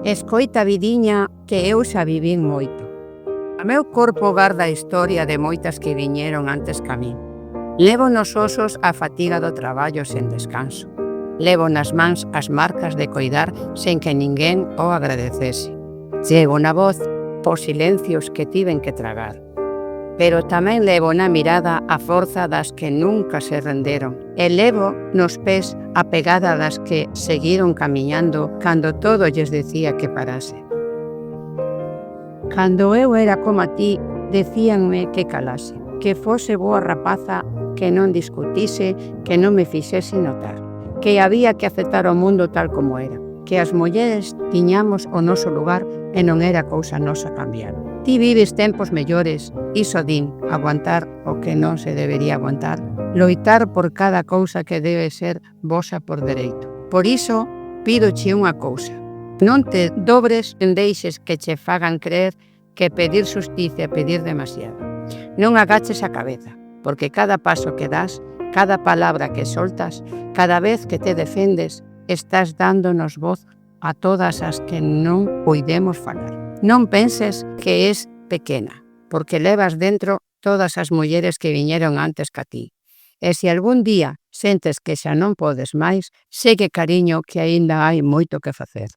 Escoita, vidiña, que eu xa vivín moito. O meu corpo garda a historia de moitas que viñeron antes ca min. Levo nos osos a fatiga do traballo sen descanso. Levo nas mans as marcas de coidar sen que ninguén o agradecese. Llevo na voz os silencios que tiven que tragar. Pero tamén levo na mirada a forza das que nunca se renderon. E levo nos pés a pegada das que seguiron camiñando cando todo lles decía que parase. Cando eu era como a ti, decíanme que calase, que fose boa rapaza, que non discutise, que non me fixese notar, que había que aceptar o mundo tal como era, que as mulleres tiñamos o noso lugar e non era cousa nosa cambiar. Ti vives tempos mellores, iso din, aguantar o que non se debería aguantar, loitar por cada cousa que debe ser vosa por dereito. Por iso, pídoche unha cousa. Non te dobres en deixes que che fagan creer que pedir xusticia é pedir demasiado. Non agaches a cabeza, porque cada paso que das, cada palabra que soltas, cada vez que te defendes, estás dándonos voz a todas as que non puidemos falar. Non penses que és pequena, porque levas dentro todas as mulleres que viñeron antes ca ti. E se algún día sentes que xa non podes máis, segue, cariño, que aínda hai moito que facer.